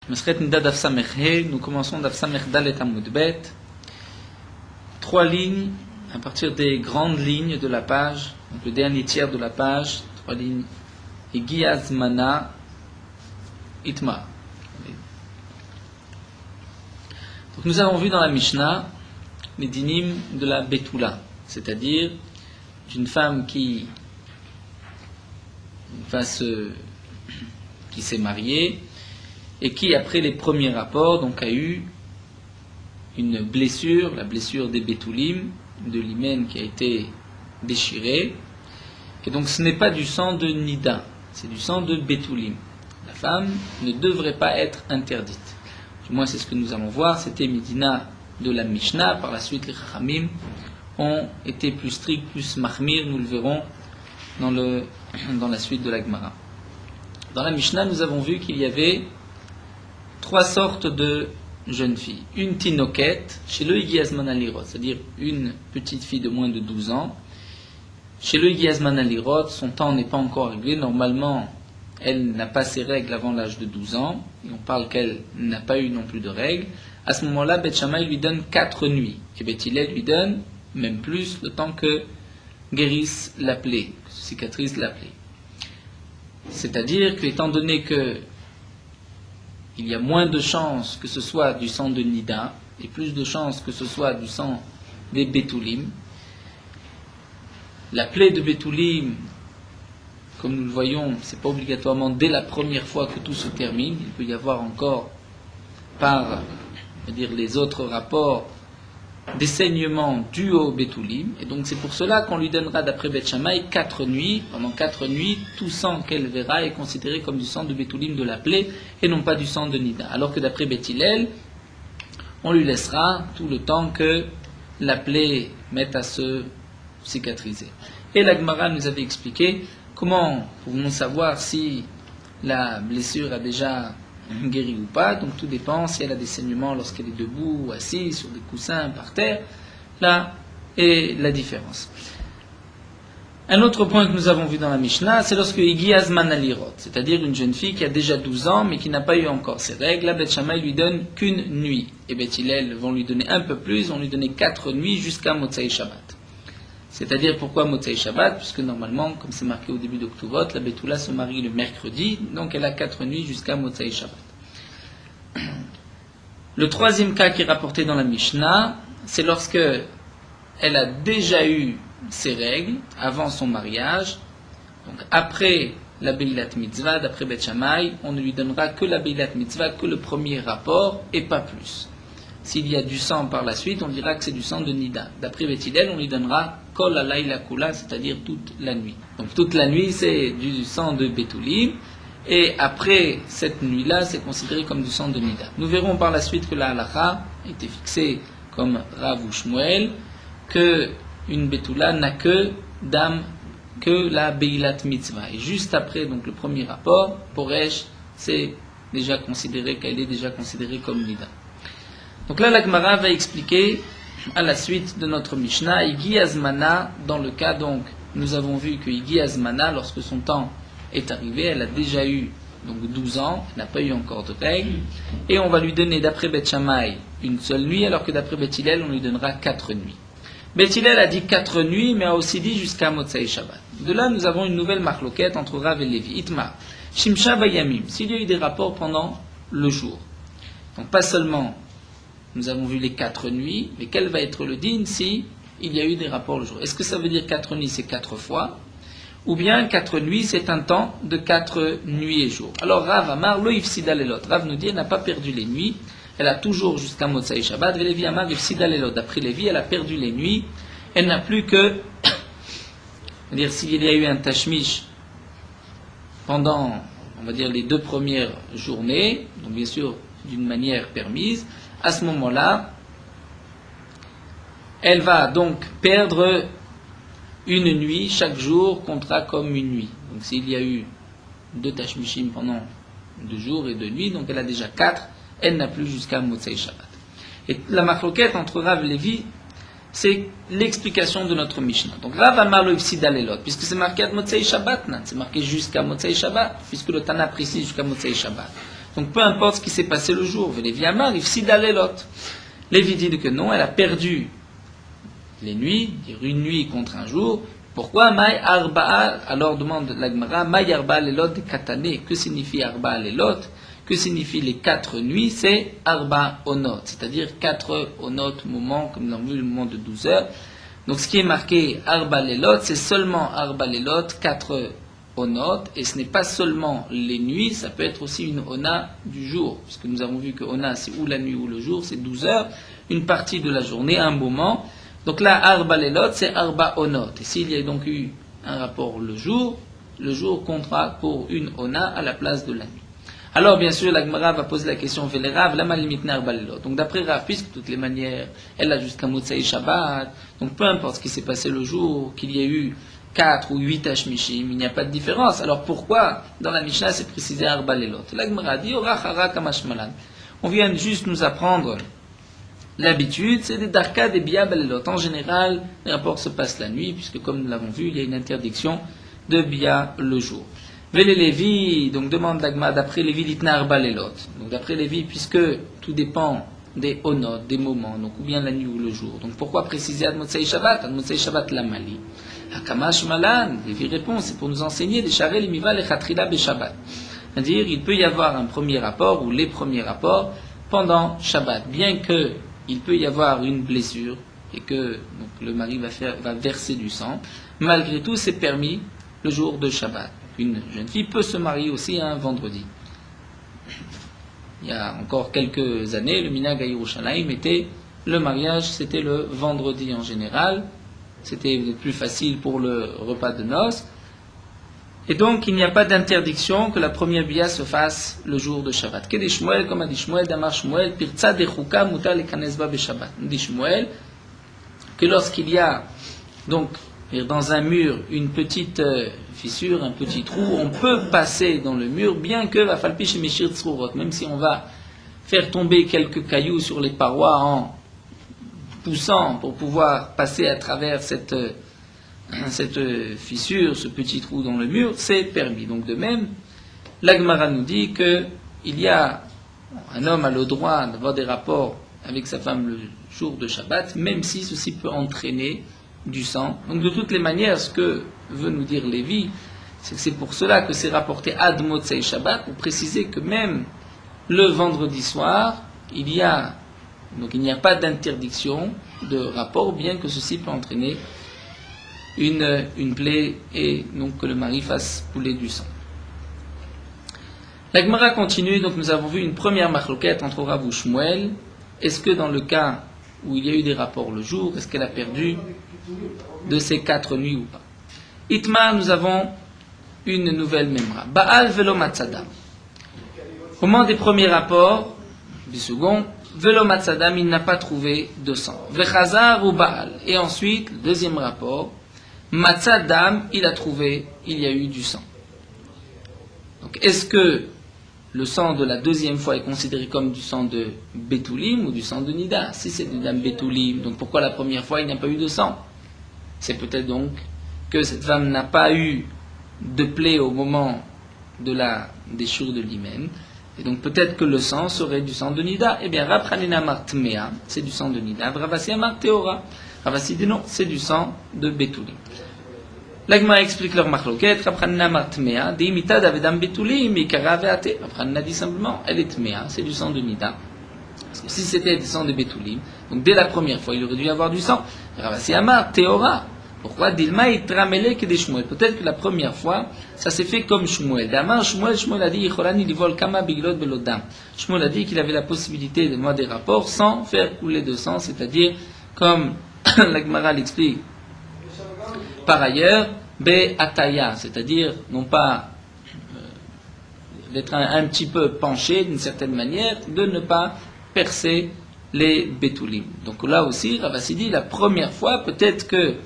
Masret Nida Daf Samech He, nous commençons Daf Samech Dalet Amud Bet. 3 lignes à partir des grandes lignes de la page, donc le dernier tiers de la page, 3 lignes. Igi Azmana Itma. Donc nous avons vu dans la Mishnah les dinim de la Betula, c'est-à-dire d'une femme qui s'est mariée et qui, après les premiers rapports, donc a eu une blessure, la blessure des Betulim, de l'hymen qui a été déchiré. Et donc ce n'est pas du sang de Nida, c'est du sang de Betulim. La femme ne devrait pas être interdite. Du moins c'est ce que nous allons voir, c'était Midina de la Mishnah. Par la suite les Chachamim ont été plus stricts, plus mahmir, nous le verrons dans la suite de la Gemara. Dans la Mishnah, nous avons vu qu'il y avait 3 sortes de jeunes filles. Une tinoket, chez le Igiazman alirot, c'est-à-dire une petite fille de moins de 12 ans. Chez le Igiazman alirot, son temps n'est pas encore réglé. Normalement, elle n'a pas ses règles avant l'âge de 12 ans. Et on parle qu'elle n'a pas eu non plus de règles. À ce moment-là, Beth Shammai lui donne 4 nuits. Et Beth Hillel lui donne même plus, le temps que guérisse la plaie, que cicatrise la plaie. C'est-à-dire que, étant donné que il y a moins de chances que ce soit du sang de Nida et plus de chances que ce soit du sang des Betulim, la plaie de Betulim, comme nous le voyons, c'est pas obligatoirement dès la première fois que tout se termine. Il peut y avoir encore, par les autres rapports, des saignements dus au Betulim, et donc c'est pour cela qu'on lui donnera, d'après Beth Shammai, 4 nuits. Pendant 4 nuits, tout sang qu'elle verra est considéré comme du sang de Betulim de la plaie, et non pas du sang de Nida. Alors que d'après Beth Hillel, on lui laissera tout le temps que la plaie mette à se cicatriser. Et la Gemara nous avait expliqué comment pouvons-nous savoir si la blessure a déjà guérie ou pas. Donc tout dépend si elle a des saignements lorsqu'elle est debout ou assise sur des coussins par terre. Là est la différence. Un autre point que nous avons vu dans la Mishnah, c'est lorsque Igi Azman alirot, c'est-à-dire une jeune fille qui a déjà 12 ans mais qui n'a pas eu encore ses règles. Là, Beth Shammai lui donne qu'une nuit, et Beth Hillel vont lui donner un peu plus, vont lui donner 4 nuits jusqu'à Motzei Shabbat. C'est-à-dire pourquoi Motzei Shabbat, puisque normalement, comme c'est marqué au début d'Oktuvot, la Betula se marie le mercredi, donc elle a 4 nuits jusqu'à Motzei Shabbat. Le troisième cas qui est rapporté dans la Mishnah, c'est lorsque elle a déjà eu ses règles avant son mariage. Donc après la Beilat Mitzvah, d'après Beth Shammai, on ne lui donnera que la Beilat Mitzvah, que le premier rapport et pas plus. S'il y a du sang par la suite, on dira que c'est du sang de Nida. D'après Beth Hillel, on lui donnera Kol Alayla Kula, c'est-à-dire toute la nuit. Donc toute la nuit, c'est du sang de Betulim. Et après cette nuit-là, c'est considéré comme du sang de Nida. Nous verrons par la suite que la halakha a été fixée comme Rav ou Shmuel, que une Betula n'a que la Beilat Mitzvah. Et juste après donc le premier rapport, Poresh, c'est déjà considéré qu'elle est déjà considérée comme Nida. Donc là, la Gemara va expliquer à la suite de notre Mishnah, Igi Azmana, dans le cas donc, nous avons vu que Igi Azmana, lorsque son temps est arrivé, elle a déjà eu donc 12 ans, elle n'a pas eu encore de règles, et on va lui donner d'après Beth Shammai une seule nuit, alors que d'après Beth Hillel, on lui donnera 4 nuits. Beth Hillel a dit 4 nuits, mais a aussi dit jusqu'à Motzei Shabbat. De là, nous avons une nouvelle marloquette entre Rav et Lévi. Itma, Shimsha Bayamim, s'il y a eu des rapports pendant le jour. Donc pas seulement nous avons vu les 4 nuits, mais quel va être le din si il y a eu des rapports le jour? Est-ce que ça veut dire 4 nuits, c'est 4 fois? Ou bien 4 nuits, c'est un temps de 4 nuits et jours? Alors Rav Amar, lo ifsida lelot. Rav nous dit, elle n'a pas perdu les nuits, elle a toujours jusqu'à Motzei Shabbat. Et Lévi Amar, ifsida lelot. D'après Lévi, elle a perdu les nuits, elle n'a plus que, c'est-à-dire s'il y a eu un tashmish pendant, on va dire, les 2 premières journées, donc bien sûr d'une manière permise, à ce moment-là, elle va donc perdre une nuit, chaque jour comptera comme une nuit. Donc s'il y a eu 2 tashmishim pendant 2 jours et 2 nuits, donc elle a déjà 4, elle n'a plus jusqu'à Motzei Shabbat. Et la marloquette entre Rav et Lévi, c'est l'explication de notre Mishnah. Donc Rav Amar lo ifsida lelot, puisque c'est marqué à Motzei Shabbat, c'est marqué jusqu'à Motzei Shabbat, puisque le Tana précise jusqu'à Motzei Shabbat. Donc peu importe ce qui s'est passé le jour. Lévi Amar, Ifsida Lelot. Lévi dit que non, elle a perdu les nuits, dire une nuit contre un jour. Pourquoi Maï Arba'a? Alors demande l'Agmara, Maï Arba'a Lelot de Katane. Que signifie Arba'a Lelot? Que signifie les 4 nuits? C'est Arba Onot, c'est-à-dire 4 Onot moments, comme nous avons vu le moment de 12 heures. Donc ce qui est marqué Arba Lelot, c'est seulement Arba Lelot, 4 Onot, et ce n'est pas seulement les nuits, ça peut être aussi une Ona du jour, puisque nous avons vu que Ona c'est ou la nuit ou le jour, c'est 12 heures, une partie de la journée, un moment. Donc là, Arba Lelot, c'est Arba Onot. Et s'il y a donc eu un rapport le jour comptera pour une Ona à la place de la nuit. Alors, bien sûr, la Gemara va poser la question, Velerav, lama limitna Arba Lelot. Donc d'après Rav, puisque de toutes les manières, elle a jusqu'à Motsai Shabbat, donc peu importe ce qui s'est passé le jour, qu'il y ait eu 4 ou 8 Hashmishim, il n'y a pas de différence. Alors pourquoi, dans la Mishnah, c'est précisé Arba Lelot? La Gemara dit, Orachara Kamashmalan. On vient juste nous apprendre l'habitude, c'est des darka, des bia balelot. En général, les rapports se passent la nuit, puisque comme nous l'avons vu, il y a une interdiction de bia le jour. Vele Lévi, donc demande l'agma, d'après Lévi, litna arba lelot. Donc d'après Lévi, puisque tout dépend des onot, des moments, donc ou bien la nuit ou le jour. Donc pourquoi préciser ad motsei Shabbat? Ad motsei Shabbat la mali. Hakamash malan, Lévi répond, c'est pour nous enseigner des charel imiva le chatrila be Shabbat. C'est-à-dire, il peut y avoir un premier rapport ou les premiers rapports pendant Shabbat, bien que il peut y avoir une blessure et que donc, le mari va verser du sang. Malgré tout, c'est permis le jour de Shabbat. Une jeune fille peut se marier aussi un vendredi. Il y a encore quelques années, le minhag à Yerushalayim était le mariage, c'était le vendredi en général. C'était plus facile pour le repas de noces. Et donc, il n'y a pas d'interdiction que la première bia se fasse le jour de Shabbat. Kede Shmuel, comme a dit Shmuel, Damar Shmuel, Pirtza de Chouka, Muta le Kanesba be Shabbat. Dit Shmuel que lorsqu'il y a donc dans un mur une petite fissure, un petit trou, on peut passer dans le mur, bien que va falpi chez Meshir Tzrurot, même si on va faire tomber quelques cailloux sur les parois en poussant pour pouvoir passer à travers cette fissure, ce petit trou dans le mur, c'est permis. Donc de même, l'Agmara nous dit que il y a un homme a le droit d'avoir des rapports avec sa femme le jour de Shabbat, même si ceci peut entraîner du sang. Donc de toutes les manières, ce que veut nous dire Lévi, c'est que c'est pour cela que c'est rapporté ad motsei Shabbat, pour préciser que même le vendredi soir, il n'y a pas d'interdiction de rapport, bien que ceci peut entraîner une plaie et donc que le mari fasse couler du sang. La Gemara continue, donc nous avons vu une première marloquette entre Rav ou Shmuel. Est-ce que dans le cas où il y a eu des rapports le jour, est-ce qu'elle a perdu de ces 4 nuits ou pas? Itmar, nous avons une nouvelle memra. Baal velo matzadam. Au moment des premiers rapports, du second, velo matzadam, il n'a pas trouvé de sang. Vechazar ou Baal. Et ensuite, le deuxième rapport, matzadam, il a trouvé, il y a eu du sang. Donc, est-ce que le sang de la deuxième fois est considéré comme du sang de Betoulim ou du sang de Nida? Si c'est du dame Betoulim, donc pourquoi la première fois il n'y a pas eu de sang? C'est peut-être donc que cette femme n'a pas eu de plaie au moment de la déchirure de l'hymen, et donc peut-être que le sang serait du sang de Nida. Eh bien, Rapranina Martmea, c'est du sang de Nida. Ravasi Marteora. Ravasi dit non, c'est du sang de Betoulim. L'Agma explique leur marloquette, Rapranina Martmea, Deimita d'Avedam Betoulim, Mikara Veate. Rapranina dit simplement, elle est Tmea, c'est du sang de Nida. Parce que si c'était du sang de Betoulim, donc dès la première fois, il aurait dû y avoir du sang. Ravasi Amar, Teora. Pourquoi Dilma et Tramele que des Shmuel? Peut-être que la première fois, ça s'est fait comme Shmuel. Damar Shmuel a dit, Yicholani livol kama biglot belodam. Shmuel a dit qu'il avait la possibilité de voir des rapports sans faire couler de sang, c'est-à-dire, comme la Gemara l'explique, par ailleurs, be ataya, c'est-à-dire non pas d'être un petit peu penché d'une certaine manière, de ne pas percer les betoulim. Donc là aussi, Ravasi dit, la première fois, peut-être que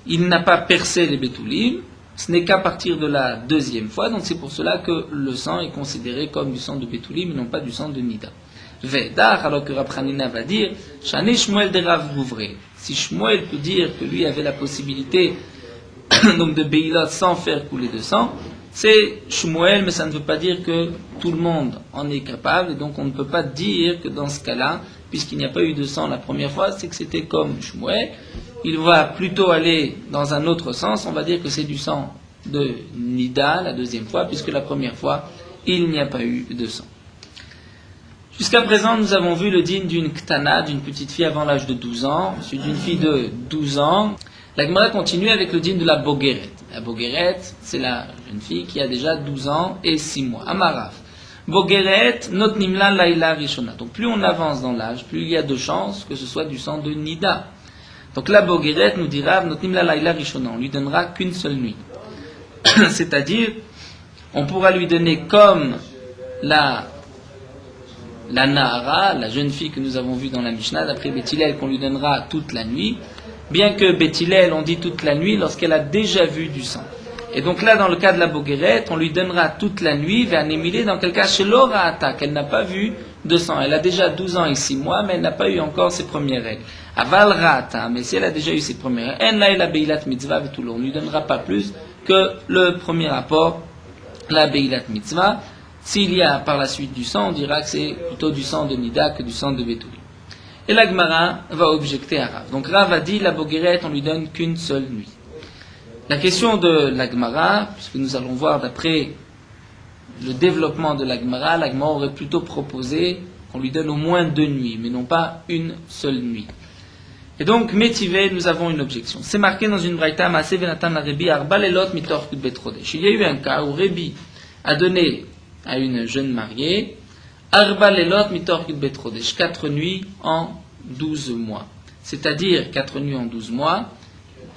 il n'a pas percé les betoulim, ce n'est qu'à partir de la deuxième fois, donc c'est pour cela que le sang est considéré comme du sang de betoulim et non pas du sang de nida. Vedar, alors que Rapranina va dire, Shane Shmuel de Rav Bouvré. Si Shmuel peut dire que lui avait la possibilité donc de Beilot sans faire couler de sang, C'est Shmuel, mais ça ne veut pas dire que tout le monde en est capable, et donc on ne peut pas dire que dans ce cas-là, puisqu'il n'y a pas eu de sang la première fois, c'est que c'était comme Shmuel. Il va plutôt aller dans un autre sens, on va dire que c'est du sang de Nida la deuxième fois, puisque la première fois, il n'y a pas eu de sang. Jusqu'à présent, nous avons vu le din d'une ktana, d'une petite fille avant l'âge de 12 ans, ensuite d'une fille de 12 ans. La Gemara continue avec le din de la bogeret. La bogeret, c'est la jeune fille qui a déjà 12 ans et 6 mois. Amaraf. Bogeret, not nimla laila rishona. Donc plus on avance dans l'âge, plus il y a de chances que ce soit du sang de Nida. Donc la bogeret nous dira, not nimla laila rishona. On lui donnera qu'une seule nuit. C'est-à-dire, on pourra lui donner comme la Nahara, la jeune fille que nous avons vue dans la Mishnah, d'après Beth Hillel, qu'on lui donnera toute la nuit, bien que Beth Hillel, on dit toute la nuit lorsqu'elle a déjà vu du sang. Et donc là, dans le cas de la Bogeret, on lui donnera toute la nuit, vers Némilé, dans quel cas, chez Lora'ata, qu'elle n'a pas vu de sang. Elle a déjà 12 ans et 6 mois, mais elle n'a pas eu encore ses premières règles. Aval Ra'ata, mais si elle a déjà eu ses premières règles, En la Beilat Mitzvah, on ne lui donnera pas plus que le premier rapport, la Beilat Mitzvah. S'il y a par la suite du sang, on dira que c'est plutôt du sang de Nida que du sang de Betuli. Et la Gemara va objecter à Rav. Donc Rav a dit, la Bogeret, on lui donne qu'une seule nuit. La question de la Gemara, puisque nous allons voir d'après le développement de la Gemara aurait plutôt proposé qu'on lui donne au moins 2 nuits, mais non pas une seule nuit. Et donc, Métivé, nous avons une objection. C'est marqué dans une braïta, Maaseh venatan la Rebi, Arba lelot mitor kut betrodesh. Il y a eu un cas où Rebi a donné à une jeune mariée, Arba lelot mitor kut betrodesh, 4 nuits en 12 mois. C'est-à-dire 4 nuits en 12 mois,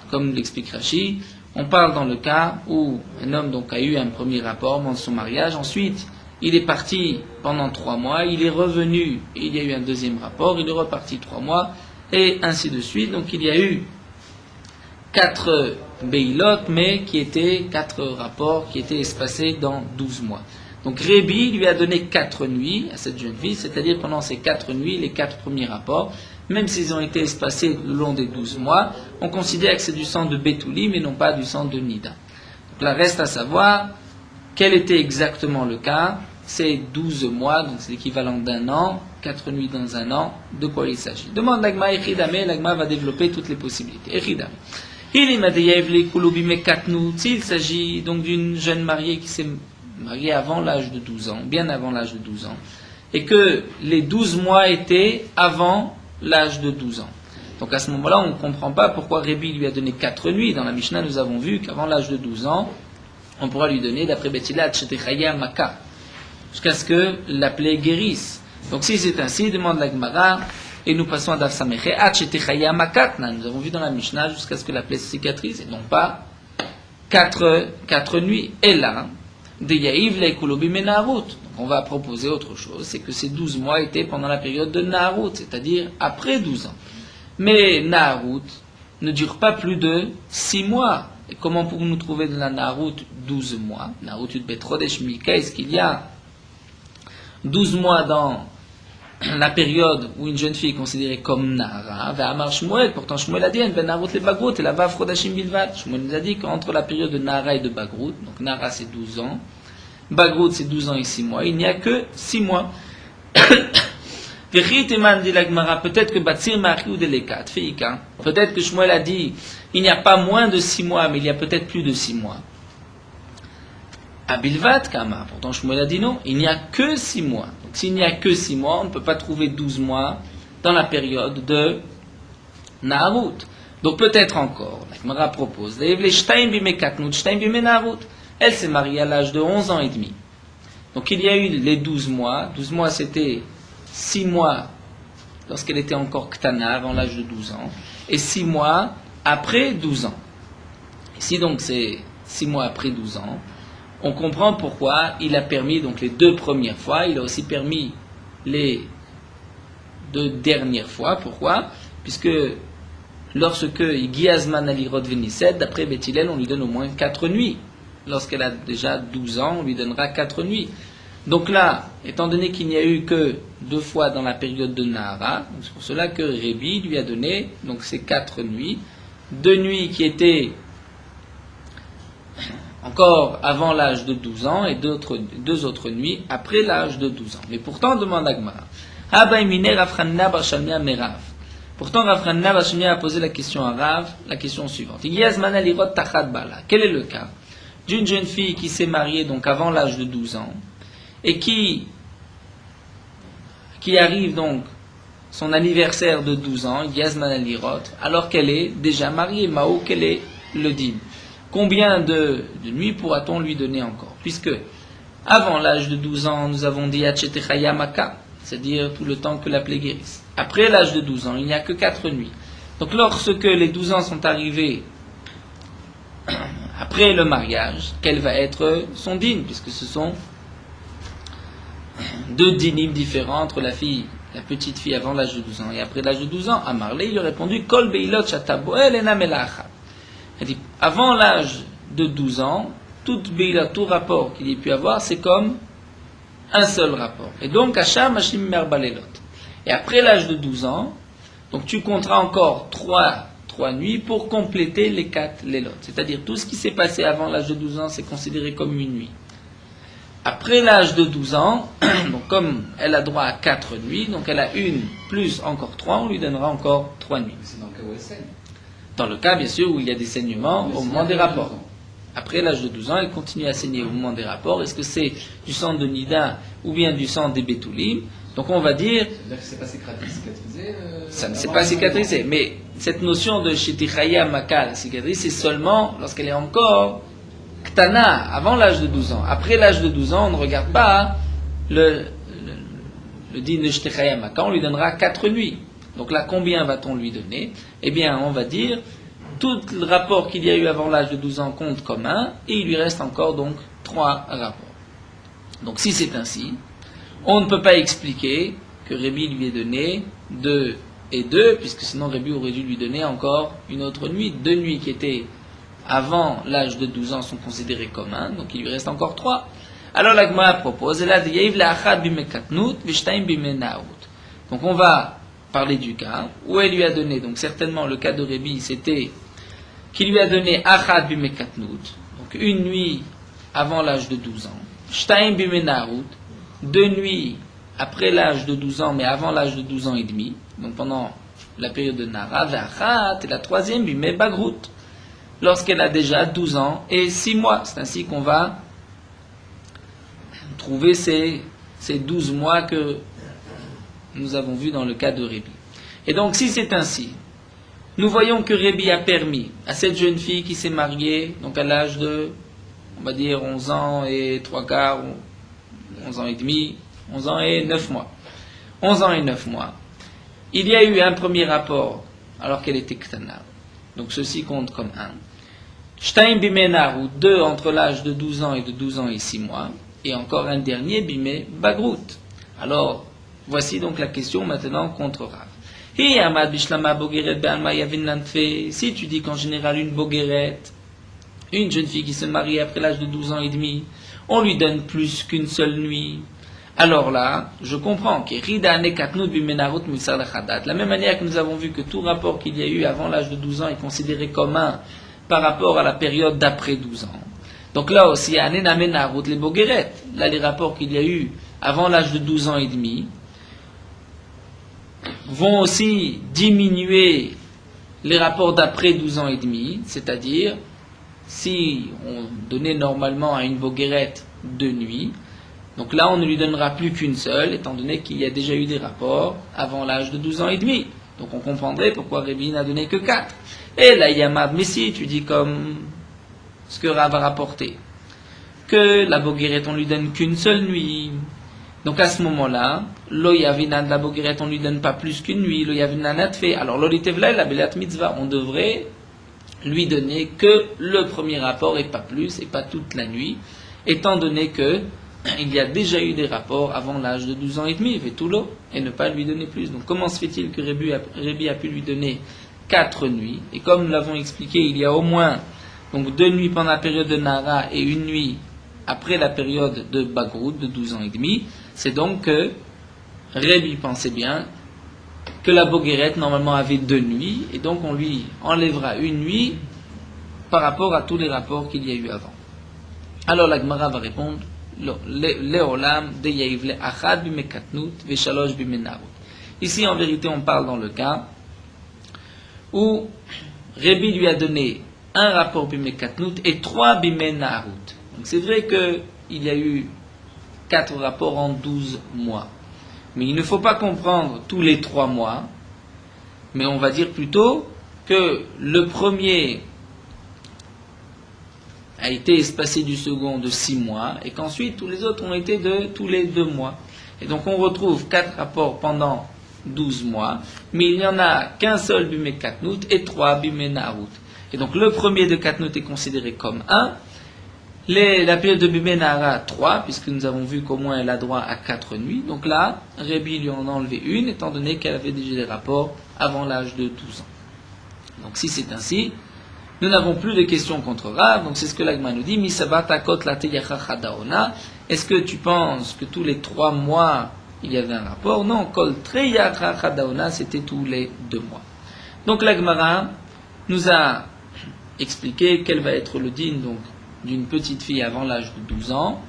comme l'explique Rashi, on parle dans le cas où un homme donc a eu un premier rapport dans son mariage, ensuite il est parti pendant 3 mois, il est revenu, et il y a eu un deuxième rapport, il est reparti 3 mois, et ainsi de suite. Donc il y a eu 4 beilot, mais qui étaient 4 rapports qui étaient espacés dans 12 mois. Donc Rébi lui a donné 4 nuits à cette jeune fille, c'est-à-dire pendant ces 4 nuits, les 4 premiers rapports, même s'ils ont été espacés le long des 12 mois, on considère que c'est du sang de Betuli, mais non pas du sang de Nida. Donc là reste à savoir quel était exactement le cas. C'est 12 mois, donc c'est l'équivalent d'un an, 4 nuits dans un an, de quoi il s'agit. Demande l'Agma Echidame, l'Agma va développer toutes les possibilités. Echidame. S'il s'agit donc d'une jeune mariée qui s'est mariée avant l'âge de 12 ans, bien avant l'âge de 12 ans, et que les 12 mois étaient avant l'âge de 12 ans. Donc à ce moment-là, on ne comprend pas pourquoi Rébi lui a donné 4 nuits. Dans la Mishnah, nous avons vu qu'avant l'âge de 12 ans, on pourra lui donner, d'après Beth Hillel, Tchetechaya Maka, jusqu'à ce que la plaie guérisse. Donc si c'est ainsi, demande la Gemara, et nous passons à Daf Sameche, Tchetechaya Makatna. Nous avons vu dans la Mishnah jusqu'à ce que la plaie cicatrise, et non pas 4 nuits. Et là, de Yaïv Leikulobi Menarut. Donc on va proposer autre chose, c'est que ces 12 mois étaient pendant la période de Naharut, c'est-à-dire après 12 ans. Mais Naharut ne dure pas plus de 6 mois. Et comment pouvons-nous trouver de la Naharut 12 mois? Naharut Betrodesh Mika, est-ce qu'il y a 12 mois dans la période où une jeune fille est considérée comme Nahara? Ve'amar Shmuel, pourtant Shmuel a dit, Ben Naharut le Bagrout, et la Vav Chodashim Bilvat. Shmuel nous a dit qu'entre la période de Nahara et de Bagrout, donc Nahara c'est 12 ans, Bagrout c'est 12 ans et 6 mois, il n'y a que 6 mois. Peut-être que Batsir Mari ou Delekat, peut-être que Shmuel a dit il n'y a pas moins de 6 mois, mais il y a peut-être plus de 6 mois. Abilvat Kama, pourtant Shmuel a dit non, il n'y a que 6 mois. Donc s'il n'y a que 6 mois, on ne peut pas trouver 12 mois dans la période de Naharut. Donc peut-être encore, la Gemara propose, elle s'est mariée à l'âge de 11 ans et demi. Donc il y a eu les 12 mois, 12 mois c'était 6 mois lorsqu'elle était encore Ktana, avant l'âge de 12 ans, et 6 mois après 12 ans. Ici donc c'est 6 mois après 12 ans. On comprend pourquoi il a permis donc les 2 premières fois, il a aussi permis les 2 dernières fois. Pourquoi? Puisque lorsque Giazman Alirod Venised, d'après Beth Hillel, on lui donne au moins 4 nuits. Lorsqu'elle a déjà 12 ans, on lui donnera 4 nuits. Donc là, étant donné qu'il n'y a eu que 2 fois dans la période de Nahara, c'est pour cela que Rébi lui a donné donc ces 4 nuits, 2 nuits qui étaient encore avant l'âge de 12 ans et deux autres nuits après l'âge de 12 ans. Mais pourtant, demande Agmara, pourtant, Rav Hanina Bar Shemia a posé la question à Rav, la question suivante. Quel est le cas d'une jeune fille qui s'est mariée donc avant l'âge de 12 ans et qui arrive donc son anniversaire de 12 ans, Yazman al-Irot, alors qu'elle est déjà mariée, Mao, quel est le din? Combien de nuits pourra-t-on lui donner encore? Puisque avant l'âge de 12 ans, nous avons dit Yachetechaya Maka, c'est-à-dire tout le temps que la plaie guérisse. Après l'âge de 12 ans, il n'y a que 4 nuits. Donc lorsque les 12 ans sont arrivés après le mariage, quelle va être son din? Puisque ce sont 2 dinim différents entre la petite fille avant l'âge de 12 ans et après l'âge de 12 ans. Amarle, il lui a répondu Kol beilot shataboel enamelacha. Il dit, avant l'âge de 12 ans, toute beila, tout rapport qu'il ait pu avoir, c'est comme un seul rapport. Et donc, Hacham Hashim Merbalelot. Et après l'âge de 12 ans, donc tu compteras encore 3 nuits pour compléter les 4 lélot. C'est-à-dire, tout ce qui s'est passé avant l'âge de 12 ans, c'est considéré comme une nuit. Après l'âge de 12 ans, donc comme elle a droit à 4 nuits, donc elle a une plus encore 3, on lui donnera encore 3 nuits. C'est dans le cas où elle saigne. Dans le cas, bien sûr, où il y a des saignements au moment des rapports. Après l'âge de 12 ans, elle continue à saigner au moment des rapports. Est-ce que c'est du sang de Nida ou bien du sang des Betoulim? Donc on va dire... Ça veut dire que c'est pas cicatrisé ça ne s'est pas cicatrisé. Mais cette notion de Shetichaya Maka, la cicatrice, c'est seulement lorsqu'elle est encore Ktana, avant l'âge de 12 ans. Après l'âge de 12 ans, on ne regarde pas le din de Shetichaya Maka, on lui donnera 4 nuits. Donc là, combien va-t-on lui donner? Eh bien, on va dire, tout le rapport qu'il y a eu avant l'âge de 12 ans compte comme 1, et il lui reste encore donc 3 rapports. Donc si c'est ainsi, on ne peut pas expliquer que Rébi lui ait donné 2 et 2, puisque sinon Rébi aurait dû lui donner encore une autre nuit. 2 nuits qui étaient avant l'âge de 12 ans sont considérées comme 1, donc il lui reste encore 3. Alors la Gemara propose, donc on va parler du cas où elle lui a donné, donc certainement le cas de Rébi, c'était qu'il lui a donné Achad bimekatnout, donc une nuit avant l'âge de 12 ans, Shtaim bimenaout, 2 nuits après l'âge de 12 ans, mais avant l'âge de 12 ans et demi, donc pendant la période de Nara, Vachat, et la 3e bime bagrout, lorsqu'elle a déjà 12 ans et 6 mois. C'est ainsi qu'on va trouver ces 12 mois que nous avons vu dans le cas de Rébi. Et donc, si c'est ainsi, nous voyons que Rébi a permis à cette jeune fille qui s'est mariée, donc à l'âge de, on va dire, 11 ans et 3 quarts, 11 ans et demi, 11 ans et 9 mois. 11 ans et 9 mois. Il y a eu un premier rapport, alors qu'elle était Ktana. Donc, ceci compte comme 1. Shtaim bimenar, ou 2 entre l'âge de 12 ans et de 12 ans et 6 mois. Et encore un dernier, bimé bagrout. Alors, voici donc la question maintenant contre Rav. Si tu dis qu'en général une bogueret, une jeune fille qui se marie après l'âge de 12 ans et demi, on lui donne plus qu'une seule nuit, alors là, je comprends que de la même manière que nous avons vu que tout rapport qu'il y a eu avant l'âge de 12 ans est considéré comme 1 par rapport à la période d'après 12 ans. Donc là aussi, les bogueret, là les rapports qu'il y a eu avant l'âge de 12 ans et demi, vont aussi diminuer les rapports d'après 12 ans et demi, c'est-à-dire, si on donnait normalement à une bogueret 2 nuits, donc là on ne lui donnera plus qu'une seule, étant donné qu'il y a déjà eu des rapports avant l'âge de 12 ans et demi. Donc on comprendrait pourquoi Rébi n'a donné que 4. Et là, Yamad, mais si tu dis comme ce que Rav a rapporté, que la bogueret on lui donne qu'une seule nuit, donc à ce moment-là, lo yavinan la bogueret on lui donne pas plus qu'une nuit, lo yavinan atfe. Alors lo litevla la belat mitzvah, on devrait lui donner que le premier rapport et pas plus et pas toute la nuit, étant donné que il y a déjà eu des rapports avant l'âge de 12 ans et demi, vetulo, et ne pas lui donner plus. Donc comment se fait-il que Rébi a pu lui donner 4 nuits? Et comme nous l'avons expliqué, il y a au moins donc 2 nuits pendant la période de Nara et une nuit après la période de Bagrout, de 12 ans et demi. C'est donc que Rébi pensait bien que la bogueret normalement avait 2 nuits, et donc on lui enlèvera une nuit par rapport à tous les rapports qu'il y a eu avant. Alors la Gemara va répondre Leolam de Yaivle Achad bimekatnut veshalosh bimenarut. Ici, en vérité, on parle dans le cas où Rébi lui a donné un rapport bimekatnut et 3 bimenarut. Donc c'est vrai qu'il y a eu 4 rapports en 12 mois. Mais il ne faut pas comprendre tous les 3 mois, mais on va dire plutôt que le premier a été espacé du second de 6 mois, et qu'ensuite tous les autres ont été de tous les 2 mois. Et donc on retrouve 4 rapports pendant 12 mois, mais il n'y en a qu'un seul bimé katnout et 3 bimé narut. Et donc le premier de katnout est considéré comme 1, la période de bimé nara 3, puisque nous avons vu qu'au moins elle a droit à 4 nuits. Donc là, Rébi lui en a enlevé une, étant donné qu'elle avait déjà des rapports avant l'âge de 12 ans. Donc si c'est ainsi, nous n'avons plus de questions contre Rav, donc c'est ce que l'Agma nous dit. Est-ce que tu penses que tous les 3 mois il y avait un rapport? Non, kol treyachachadaona, c'était tous les 2 mois. Donc l'Agmara nous a expliqué quel va être le din donc d'une petite fille avant l'âge de 12 ans.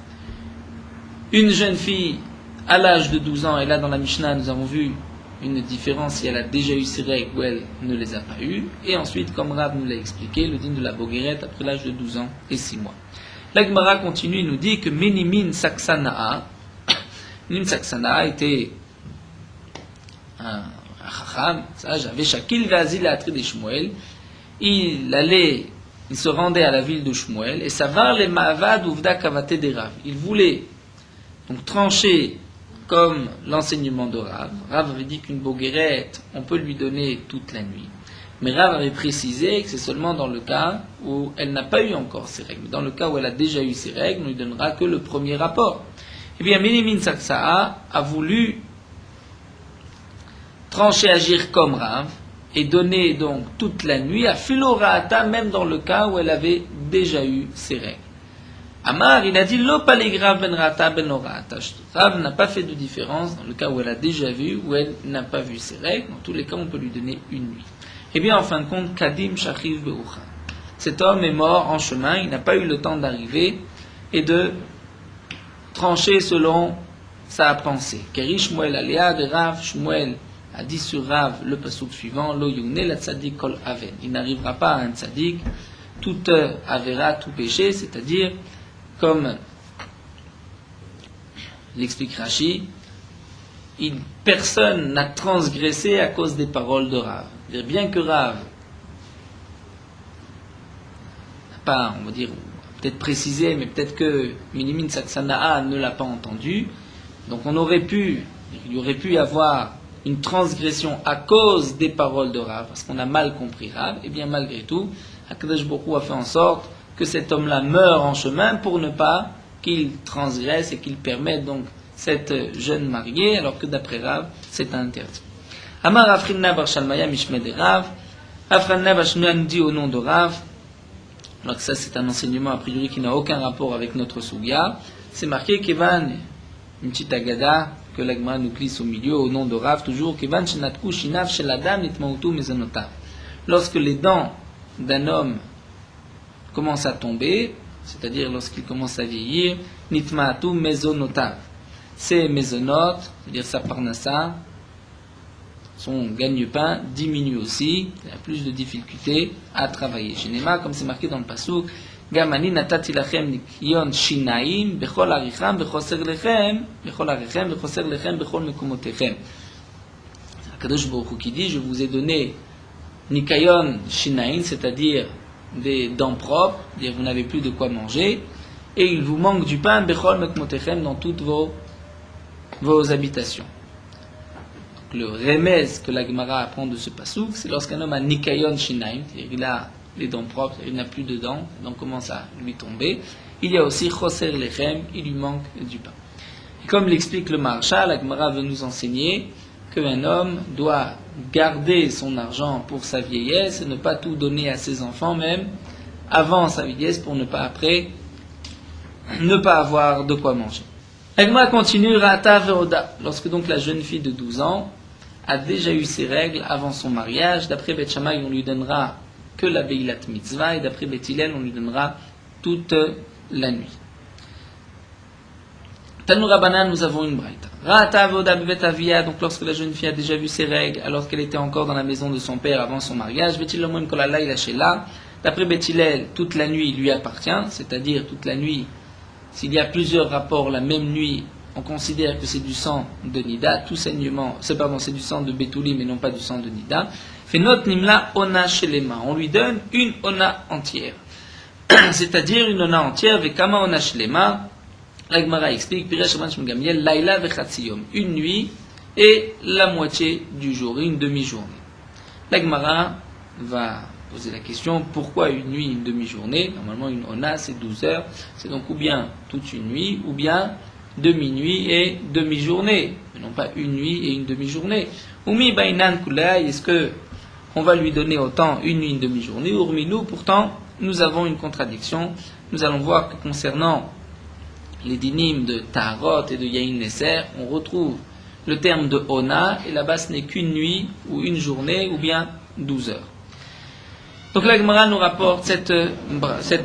Une jeune fille à l'âge de 12 ans, et là dans la Mishnah nous avons vu une différence si elle a déjà eu ses règles ou elle ne les a pas eues. Et ensuite, comme Rav nous l'a expliqué, le din de la Bogueret après l'âge de 12 ans et 6 mois. La Gemara continue et nous dit que Menimin Saksana'a, Menimin Saksana'a était un chacham, sage, avait Shakil Vazil Atri de Shmuel. Il se rendait à la ville de Shmuel et Savar le Ma'avad Uvda Kavate de Rav. Il voulait donc trancher comme l'enseignement de Rav. Rav avait dit qu'une boguerette, on peut lui donner toute la nuit. Mais Rav avait précisé que c'est seulement dans le cas où elle n'a pas eu encore ses règles. Dans le cas où elle a déjà eu ses règles, on lui donnera que le premier rapport. Eh bien, Menimin Saksa'a a voulu trancher, agir comme Rav, et donner donc toute la nuit à Philorata, même dans le cas où elle avait déjà eu ses règles. Amar, il a dit Lopaligrav ben rata ben orata. Rav n'a pas fait de différence dans le cas où elle a déjà vu ou elle n'a pas vu ses règles. Dans tous les cas, on peut lui donner une nuit. Eh bien, en fin de compte, Kadim Shachiv Beucha. Cet homme est mort en chemin, il n'a pas eu le temps d'arriver et de trancher selon sa pensée. Keri Shmuel Aléa de Rav, Shmuel a dit sur Rav le passouk suivant Lo Yune la Tzadik Kol Aven. Il n'arrivera pas à un Tzadik, tout avera, tout péché, c'est-à-dire comme l'explique Rashi, personne n'a transgressé à cause des paroles de Rav. Bien que Rav n'a pas, on va dire, peut-être précisé, mais peut-être que Minimin Saksana'a ne l'a pas entendu, donc il y aurait pu y avoir une transgression à cause des paroles de Rav, parce qu'on a mal compris Rav, et bien malgré tout, Akadosh Baruch Hu a fait en sorte que cet homme-là meure en chemin pour ne pas qu'il transgresse et qu'il permette donc cette jeune mariée, alors que d'après Rav, c'est interdit. Amar Afrinna bar Shalmaya Mishmed Rav, Afrinna bar Shalmaya nous dit au nom de Rav, alors que ça c'est un enseignement a priori qui n'a aucun rapport avec notre Sugya, c'est marqué Kevan, une petite agada que l'Agma nous glisse au milieu au nom de Rav, toujours Kevan Shenatku Shinav Sheladam Nitmautu Mezanotav. Lorsque les dents d'un homme commence à tomber, c'est-à-dire lorsqu'il commence à vieillir, nitma'atu mezonotav. Ses mésonotes, c'est-à-dire sa parnassa, son gagne-pain diminue aussi, il a plus de difficultés à travailler. Shenema, comme c'est marqué dans le pasuk, Gamani natati lachem nikyon shinaim bechol aricham bechoser lechem bechol mekumotechem. Akadosh Baruch Hu qui dit, je vous ai donné nikayon shinaim, c'est-à-dire des dents propres, c'est-à-dire vous n'avez plus de quoi manger, et il vous manque du pain, bechol mekmotechem, dans toutes vos habitations. Donc, le remez que la Gemara apprend de ce pasouk, c'est lorsqu'un homme a nikayon shinaim, c'est-à-dire il a les dents propres, il n'a plus de dents, donc commence à lui tomber. Il y a aussi choser lechem, il lui manque du pain. Et comme l'explique le Maharsha, la Gemara veut nous enseigner qu'un homme doit garder son argent pour sa vieillesse et ne pas tout donner à ses enfants même avant sa vieillesse pour ne pas après ne pas avoir de quoi manger. L'Agma continue Rata Veoda. Lorsque donc la jeune fille de 12 ans a déjà eu ses règles avant son mariage, d'après Beth Shammai on lui donnera que la Beilat Mitzvah et d'après Beth Hillel on lui donnera toute la nuit. Tanoura Banan, nous avons une braïta. Ra'ata voda bevet avia, donc lorsque la jeune fille a déjà vu ses règles, alors qu'elle était encore dans la maison de son père avant son mariage, Betil Omrim Kolala il a shela. D'après Beth Hillel, toute la nuit lui appartient, c'est-à-dire toute la nuit, s'il y a plusieurs rapports la même nuit, on considère que c'est du sang de Nida, tout saignement, c'est du sang de Betuli, mais non pas du sang de Nida. Fenot Nimla Ona Shelema, on lui donne une Ona entière, c'est-à-dire une Ona entière, Vekama Ona Shelema. La Gemara explique, Piresh Rabban Shmuel Gamliel, Laila Vechatziyom, une nuit et la moitié du jour, une demi-journée. La Gemara va poser la question, pourquoi une nuit, une demi-journée? Normalement, une ona, c'est 12 heures. C'est donc ou bien toute une nuit, ou bien demi-nuit et demi-journée. Mais non pas une nuit et une demi-journée. Umi bainan kulai, est-ce que on va lui donner autant une nuit, une demi-journée? Urmilu, pourtant, nous avons une contradiction. Nous allons voir que concernant les dynimes de Taharot et de Yain Neser, on retrouve le terme de ona, et là-bas ce n'est qu'une nuit, ou une journée, ou bien 12 heures. Donc la Gemara nous rapporte cette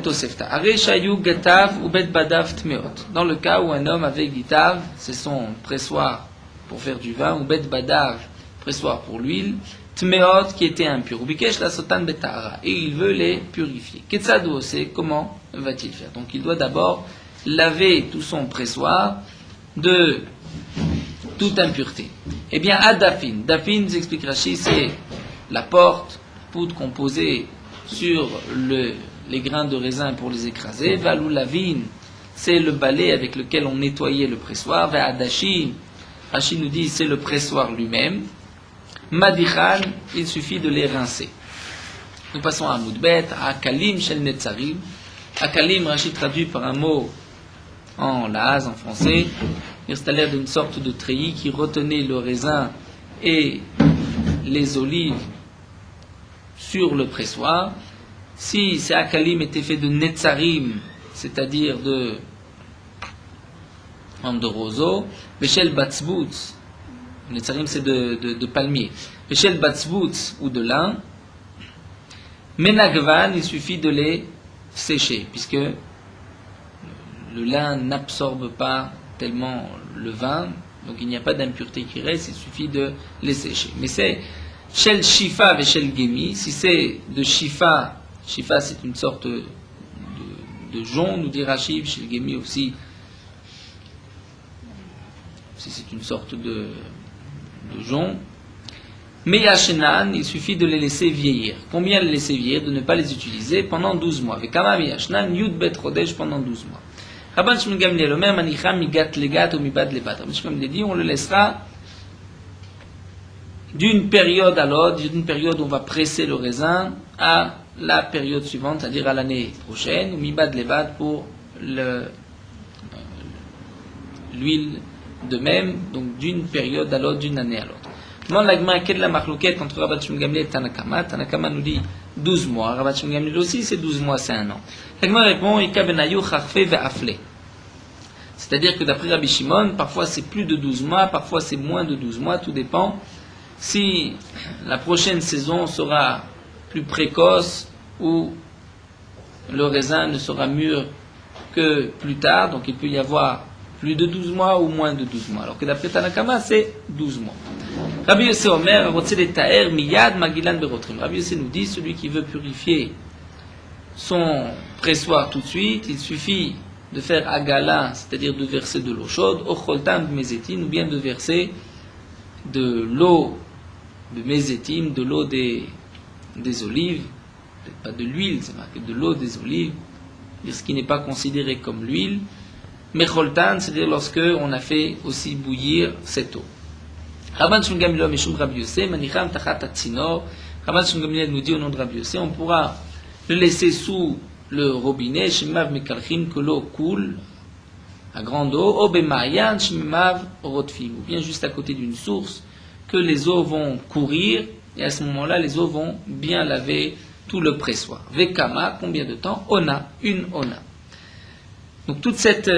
Tosefta. Are shayu gatav ou bet badav tmeot. Dans le cas où un homme avec gitav, c'est son pressoir pour faire du vin, ou bet badav, pressoir pour l'huile, tmeot qui était impur. Ou bikesh la sotan betara. Et il veut les purifier. Ketsadu c'est comment va-t-il faire? Donc il doit d'abord laver tout son pressoir de toute impureté. Eh bien, adafin. Dafin, nous explique Rashi, c'est la porte, poudre composée sur les grains de raisin pour les écraser. Valoulavine, c'est le balai avec lequel on nettoyait le pressoir. Ve'adashin, Rashi nous dit c'est le pressoir lui-même. Madichan, il suffit de les rincer. Nous passons à Moudbet, à Akalim shel netzarim. Akalim, Rashi traduit par un mot en laz, en français. C'est à l'air d'une sorte de treillis qui retenait le raisin et les olives sur le pressoir. Si ces akalim étaient faits de netzarim, c'est-à-dire de roseau, Beshel batzbutz, netzarim c'est de palmier, Beshel batzbutz ou de lin, menagvan, il suffit de les sécher, puisque le lin n'absorbe pas tellement le vin, donc il n'y a pas d'impureté qui reste, il suffit de les sécher. Mais c'est Shel Shifa et Shel Gemi, si c'est de Shifa, Shifa c'est une sorte de jonc, nous dit Rashi, Shel Gemi aussi, si c'est une sorte de jonc. Mais Yashenan, il suffit de les laisser vieillir. Combien les laisser vieillir? De ne pas les utiliser pendant 12 mois. Vekama Yashenan, Yud Bet Chodesh pendant 12 mois. Rabban Shmuel Gamliel, Omer Manicha migat legat ou mibad lebat. Rabban Shmuel Gamliel dit, on le laissera d'une période à l'autre, d'une période où on va presser le raisin à la période suivante, c'est-à-dire à l'année prochaine, ou mibad lebat pour l'huile de même, donc d'une période à l'autre, d'une année à l'autre. Demande la Gemara, quelle est la marloquette entre Rabban Shmuel Gamliel et Tanakama? Tanakama nous dit 12 mois. Rabban Shmuel Gamliel aussi, c'est 12 mois, c'est un an. La Gemara répond, Ika benayu charfe ve'afle. C'est-à-dire que d'après Rabbi Shimon, parfois c'est plus de 12 mois, parfois c'est moins de 12 mois, tout dépend. Si la prochaine saison sera plus précoce ou le raisin ne sera mûr que plus tard, donc il peut y avoir plus de 12 mois ou moins de 12 mois. Alors que d'après Tanakama, c'est 12 mois. Rabbi Yossé Omer, Miyad Magilan Berotrim. Rabbi Yossé nous dit, celui qui veut purifier son pressoir tout de suite, il suffit de faire agala, c'est-à-dire de verser de l'eau chaude, ocholtam mezetim, ou bien de verser de l'eau de mezetim, de l'eau des olives, pas de l'huile, c'est marqué de l'eau des olives, ce qui n'est pas considéré comme l'huile, mecholtan, c'est-à-dire lorsque on a fait aussi bouillir cette eau. Rabban Shmuel Gamliel Meshum Rabbi Yossé, Manicham Tachat Atzinor. Rabban Shmuel Gamliel nous dit au nom de Rabbi Yossé, on pourra le laisser sous le robinet, Shemav Mekalchim, que l'eau coule à grande eau, Obemayan, Shemav Rotfim, ou bien juste à côté d'une source, que les eaux vont courir, et à ce moment-là, les eaux vont bien laver tout le pressoir. Vekama, combien de temps? Ona, une ona. Donc toute cette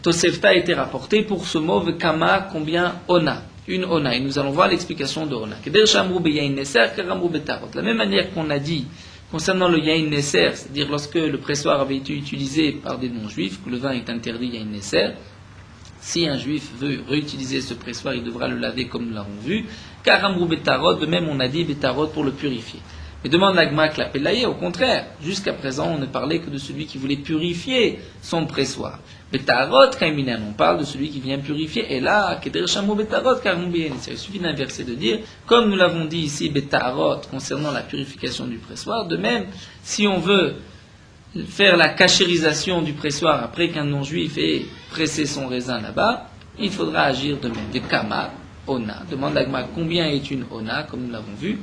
Tosefta a été rapportée pour ce mot Vekama, combien ona? Une ona. Et nous allons voir l'explication de ona. De la même manière qu'on a dit concernant le yain neser, c'est-à-dire lorsque le pressoir avait été utilisé par des non-juifs, que le vin est interdit yain neser, Si un juif veut réutiliser ce pressoir, il devra le laver comme nous l'avons vu, car Amrou Betarot, de même on a dit Betarot pour le purifier. Mais demande l'Agma que la Pelaye, au contraire, jusqu'à présent on ne parlait que de celui qui voulait purifier son pressoir. Betarot, Kaiminan, on parle de celui qui vient purifier, et là, Keder Shamo Betarot, Karmoubien, il suffit d'inverser, de dire, comme nous l'avons dit ici, Betarot, concernant la purification du pressoir, de même, si on veut faire la cachérisation du pressoir après qu'un non-juif ait pressé son raisin là-bas, il faudra agir de même. De Kama, Ona. Demande l'Agma combien est une Ona, comme nous l'avons vu.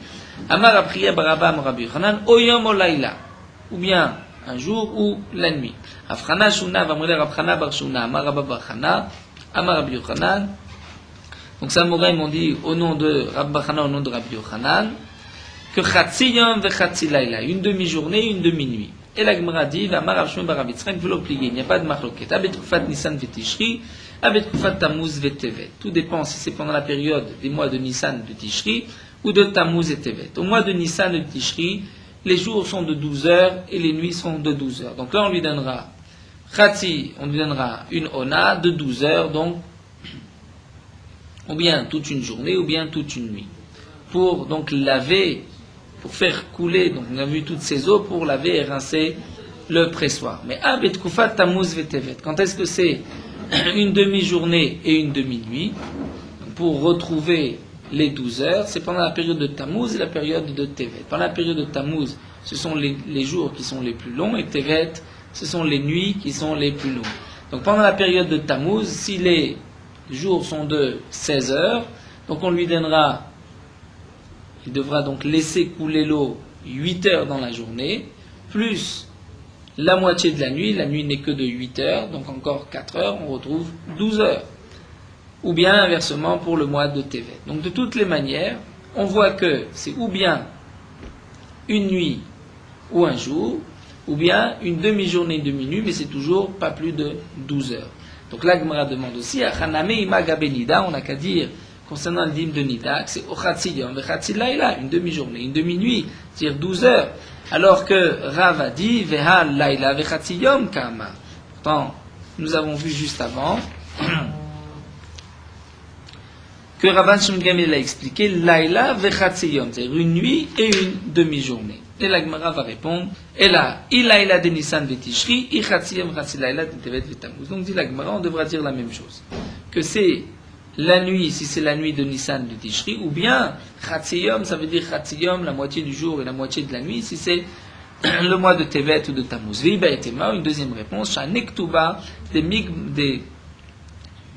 Amar Apriya Barabam Rabbi Yochanan, Oyom Olaila. Ou bien un jour ou la nuit. Afrana Shuna, Vamrele Rabchana Bar Shuna, Amar Rabba Barchana, Amar Rabbi Yochanan. Donc ça, Moraïm, on dit au nom de Rabbi Barchana, au nom de Rabbi Yochanan, que Chatsi Yom ve Chatsi Laila. Une demi-journée, une demi-nuit. Et la Gemara dit, il n'y a pas de marloquette. Abet Kufat Nissan Vetishri, Abet Kufat Tammuz Vetevet. Tout dépend si c'est pendant la période des mois de Nissan de Tishri ou de Tammuz et Tevet. Au mois de Nissan de Tishri, les jours sont de 12 heures et les nuits sont de 12 heures. Donc là, on lui donnera Khatsi, on lui donnera une Ona de 12 heures, donc, ou bien toute une journée, ou bien toute une nuit. Pour donc laver, pour faire couler, donc on a vu toutes ces eaux pour laver et rincer le pressoir. Mais Abet Kufat Tammuz Vetevet, quand est-ce que c'est une demi-journée et une demi-nuit? Pour retrouver les 12 heures, c'est pendant la période de Tammuz et la période de Tevet. Pendant la période de Tammuz, ce sont les jours qui sont les plus longs, et Tevet, ce sont les nuits qui sont les plus longues. Donc pendant la période de Tammuz, si les jours sont de 16 heures, donc on lui donnera, il devra donc laisser couler l'eau 8 heures dans la journée, plus la moitié de la nuit n'est que de 8 heures, donc encore 4 heures, on retrouve 12 heures. Ou bien inversement pour le mois de Tevet. Donc de toutes les manières, on voit que c'est ou bien une nuit ou un jour, ou bien une demi-journée, une demi-nuit, mais c'est toujours pas plus de 12 heures. Donc là, Gemara demande aussi, à Chaname Imaga Benida, on n'a qu'à dire, concernant le dîme de Nida, que c'est Ochatsi-Yom, Vechatsi-Laila, une demi-journée, une demi-nuit, c'est-à-dire 12 heures. Alors que Rav a dit, Veha Laila Vechatsi-Yom Kama. Pourtant, nous avons vu juste avant que Rabban Shimon Gamliel a expliqué Laila Vechatsi-Yom, c'est-à-dire une nuit et une demi-journée. Et la Gemara va répondre, et là, Ilaila de Nissan Vetishri, Ichatsi-Yom Chatsi-Laila de Tevet Vetamuz. Donc dit la Gemara, on devra dire la même chose. Que c'est la nuit, si c'est la nuit de Nissan de Tishri, ou bien Chatziyom, ça veut dire Chatziyom, la moitié du jour et la moitié de la nuit, si c'est le mois de Tevet ou de Tammuz. Viba et Tema, une deuxième réponse, Shanektuba, des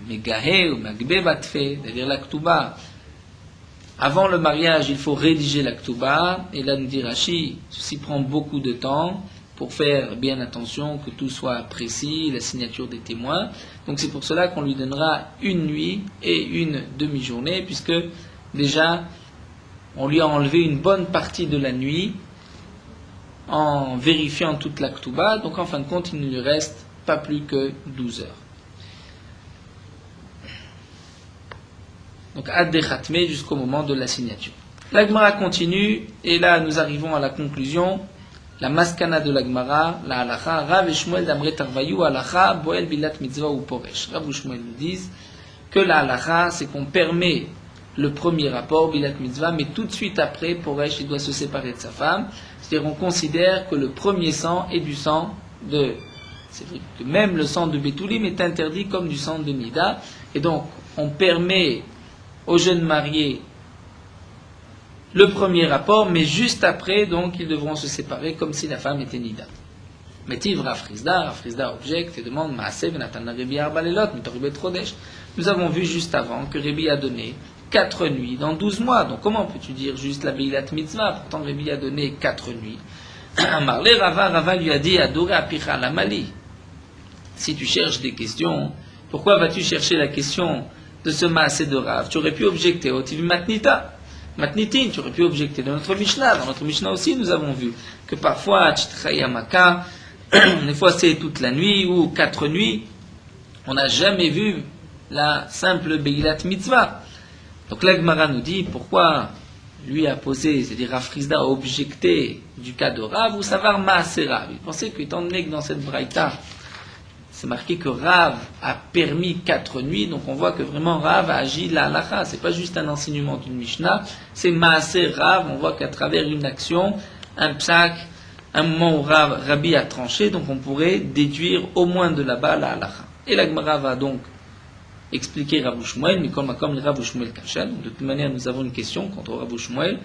Megahe ou Magbe Batfe, c'est-à-dire la Ktuba. Avant le mariage, il faut rédiger la Ktuba, et là nous dit Rashi, ceci prend beaucoup de temps, pour faire bien attention que tout soit précis, la signature des témoins. Donc c'est pour cela qu'on lui donnera une nuit et une demi-journée, puisque déjà on lui a enlevé une bonne partie de la nuit en vérifiant toute la Ktuba, donc en fin de compte il ne lui reste pas plus que 12 heures. Donc ad de Khatme jusqu'au moment de la signature. La Gemara continue, et là nous arrivons à la conclusion. La maskana de la Gemara, la halacha, Rav et Shmuel d'Amre Tarvayu, halacha, Boel Bilat Mitzvah ou Poresh. Rav et Shmuel nous disent que la halacha, c'est qu'on permet le premier rapport, Bilat Mitzvah, mais tout de suite après, Poresh, il doit se séparer de sa femme. C'est-à-dire, on considère que le premier sang est du sang de... C'est vrai que même le sang de Betoulim est interdit comme du sang de Nida. Et donc, on permet aux jeunes mariés le premier rapport, mais juste après, donc, ils devront se séparer comme si la femme était Nida. Mais Tivra Rafrizda objecte et demande Maasev Natana Rebi Arbalelot, Mitoribet Rodesh. Nous avons vu juste avant que Rebi a donné 4 nuits dans 12 mois. Donc, comment peux-tu dire juste la Beilat Mitzvah? Pourtant, Rebi a donné 4 nuits. Marlé Rava lui a dit Adore Apicha la Mali. Si tu cherches des questions, pourquoi vas-tu chercher la question de ce Maasé de Rav? Tu aurais pu objecter au Tiv Matnita. Matnitin, tu aurais pu objecter dans notre Mishnah. Dans notre Mishnah aussi, nous avons vu que parfois, Chitchayamaka, des fois c'est toute la nuit ou 4 nuits. On n'a jamais vu la simple Beilat Mitzvah. Donc la Gemara nous dit pourquoi lui a posé, c'est-à-dire Rafrizda a objecté du cas de Rav ou savoir Maasé Rav. Il pensait qu'étant donné que dans cette Braïta, c'est marqué que Rav a permis 4 nuits, donc on voit que vraiment Rav a agi la halakha. C'est pas juste un enseignement d'une Mishnah, c'est Maaser Rav. On voit qu'à travers une action, un psak, un moment où Rabbi a tranché, donc on pourrait déduire au moins de là-bas la halakha. Et la Gemara va donc expliquer Rav Shmuel, mais comme Rav Shmuel Kachal. De toute manière, nous avons une question contre Rav Shmuel.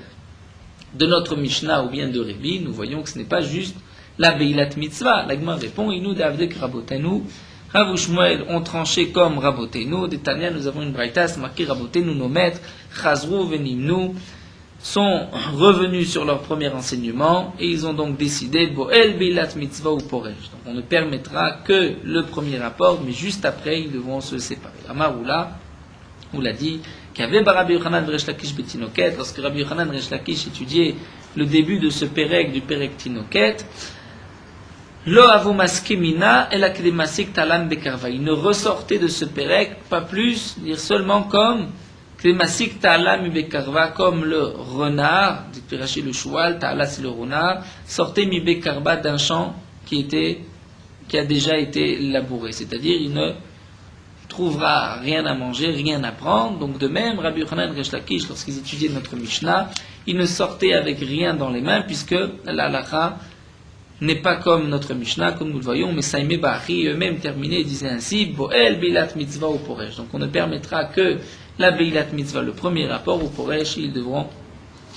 De notre Mishnah ou bien de Rabbi, nous voyons que ce n'est pas juste la Beilat Mitzvah. La Gemara répond, Inou d'Avdek Rabotenu. Rav Shmuel ont tranché comme Rabotenu. D'Etania, nous avons une braïta, c'est marqué Rabotenu, nos maîtres, Chazrou Venimnu, sont revenus sur leur premier enseignement et ils ont donc décidé Boel Beilat Mitzvah ou Porej. Donc on ne permettra que le premier rapport, mais juste après, ils devront se séparer. Amaroula, on l'a dit, qu'il y avait Rabbi Yochanan Resh Lakish Betinoket, lorsque Rabbi Yochanan Resh Lakish étudiait le début de ce Perek, du Perek Tinoket, Lo avu maskemina el aklemasik talam bekarva. Il ne ressortait de ce Perek pas plus, dire seulement comme klemasik talam bekarva, comme le renard, dit Pirachi le choual, ta'ala c'est le renard, sortait mi bekarva d'un champ qui a déjà été labouré. C'est-à-dire, il ne trouvera rien à manger, rien à prendre. Donc de même, Rabbi Yochanan Resh Lakish, lorsqu'ils étudiaient notre Mishnah, ils ne sortaient avec rien dans les mains, puisque la halakha n'est pas comme notre Mishnah, comme nous le voyons, mais Saïmé Bahi eux-mêmes terminaient et disaient ainsi, Boel Beilat Mitzvah ou Poresh. Donc on ne permettra que la Beilat Mitzvah, le premier rapport, ou Poresh, ils devront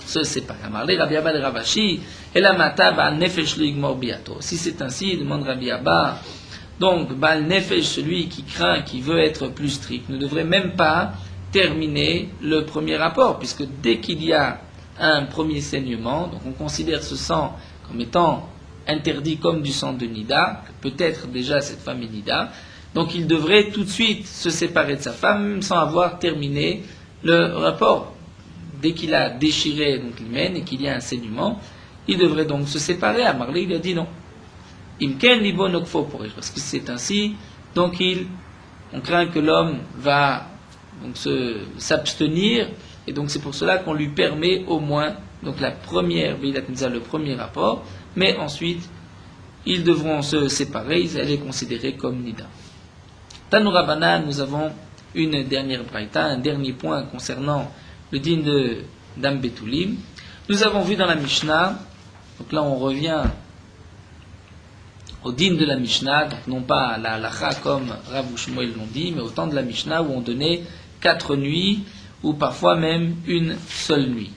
se séparer. Amarle Rabbi Abba de Ravashi, et la Mata Baal Nefesh le Igmor Biato. Si c'est ainsi, demande Rabbi Abba, donc Baal Nefesh, celui qui craint, qui veut être plus strict, ne devrait même pas terminer le premier rapport, puisque dès qu'il y a un premier saignement, donc on considère ce sang comme étant interdit comme du sang de Nida, peut-être déjà cette femme est Nida, donc il devrait tout de suite se séparer de sa femme sans avoir terminé le rapport. Dès qu'il a déchiré donc l'hymen et qu'il y a un saignement, il devrait donc se séparer. À Marley, il a dit non. Imken libo nokfo porish, parce que c'est ainsi, donc on craint que l'homme va donc s'abstenir, et donc c'est pour cela qu'on lui permet au moins donc la première Beilat Mitzvah, le premier rapport, mais ensuite ils devront se séparer, elle est considérée comme Nida. Tanoura Banan, nous avons une dernière braïta, un dernier point concernant le din de Dam Betulim. Nous avons vu dans la Mishnah, donc là on revient au din de la Mishnah, donc non pas à la halakha comme Rav Shmuel l'ont dit, mais au temps de la Mishnah où on donnait 4 nuits, ou parfois même une seule nuit.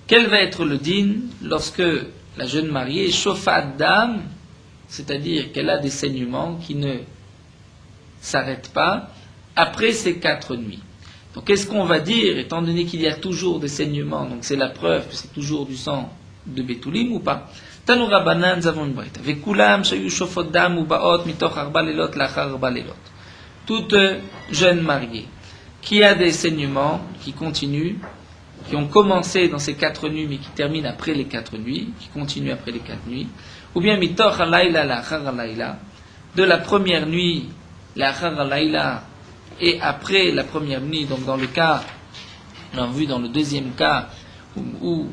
Quel va être le din lorsque la jeune mariée chauffa d'âme, c'est-à-dire qu'elle a des saignements qui ne s'arrêtent pas après ces 4 nuits? Donc qu'est-ce qu'on va dire, étant donné qu'il y a toujours des saignements, donc c'est la preuve que c'est toujours du sang de Betulim ou pas? Tanoura Banan, nous avons une braïta. Vekulam shayu shofot dam ubaot mitoch arba lelot lachar arba lelot. Toute jeune mariée qui a des saignements qui continuent, qui ont commencé dans ces 4 nuits, mais qui terminent après les 4 nuits, qui continuent après les 4 nuits, ou bien mitoch alayla lachar alayla, de la première nuit, lachar alayla, et après la première nuit, donc dans le cas, on a vu dans le deuxième cas, où